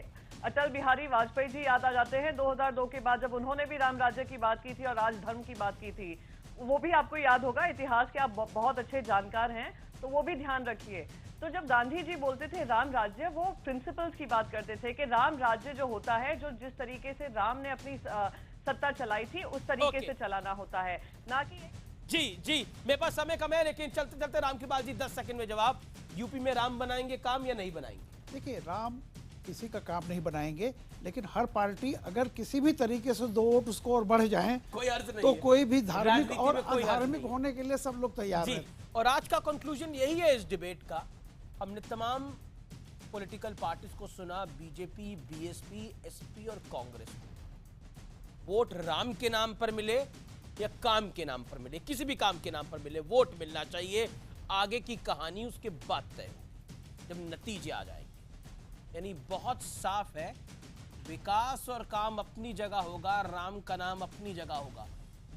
I: अटल बिहारी वाजपेयी जी याद आ जाते हैं 2002 के बाद, जब उन्होंने भी राम राज्य की बात की थी और राजधर्म की बात की थी। वो भी आपको याद होगा, इतिहास के आप बहुत अच्छे जानकार हैं, तो वो भी ध्यान रखिए। तो जब गांधी जी बोलते थे राम राज्य, वो प्रिंसिपल्स की बात करते थे कि राम राज्य जो होता है, जो जिस तरीके से राम ने अपनी सत्ता चलाई थी उस तरीके से चलाना होता है, ना कि
A: जी मेरे पास समय कम है, लेकिन चलते चलते राम की बात जी 10 सेकंड में जवाब। यूपी में राम बनाएंगे काम या नहीं बनाएंगे?
J: देखिए, राम किसी का काम नहीं बनाएंगे, लेकिन हर पार्टी अगर किसी भी तरीके से 2 वोट उसको और बढ़ जाएं,
A: कोई अर्थ नहीं
J: तो
A: है।
J: कोई भी धार्मिक और
A: कोई
J: अधार्मिक होने के लिए सब लोग तैयार हैं।
A: और आज का कंक्लूजन यही है इस डिबेट का। हमने तमाम पॉलिटिकल पार्टीज को सुना, बीजेपी, बीएसपी, एसपी और कांग्रेस को। वोट राम के नाम पर मिले या काम के नाम पर मिले, किसी भी काम के नाम पर मिले, वोट मिलना चाहिए। आगे की कहानी उसके बाद तय हो, जब नतीजे आ जाएंगे। यानी बहुत साफ है, विकास और काम अपनी जगह होगा, राम का नाम अपनी जगह होगा।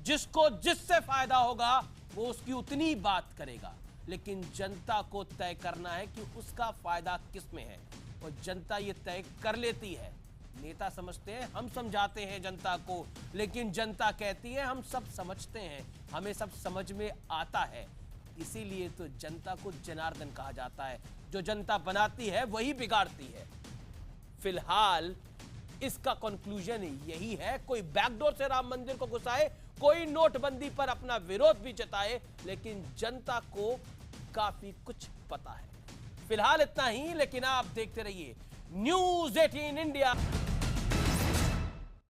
A: जिसको जिससे फायदा होगा वो उसकी उतनी बात करेगा, लेकिन जनता को तय करना है कि उसका फायदा किस में है, और जनता ये तय कर लेती है। नेता समझते हैं हम समझाते हैं जनता को, लेकिन जनता कहती है हम सब समझते हैं, हमें सब समझ में आता है। इसीलिए तो जनता को जनार्दन कहा जाता है। जो जनता बनाती है वही बिगाड़ती है। फिलहाल इसका कंक्लूजन यही है। कोई बैकडोर से राम मंदिर को घुसाए, कोई नोटबंदी पर अपना विरोध भी जताए, लेकिन जनता को काफी कुछ पता है। फिलहाल इतना ही, लेकिन आप देखते रहिए न्यूज़ 18 इंडिया।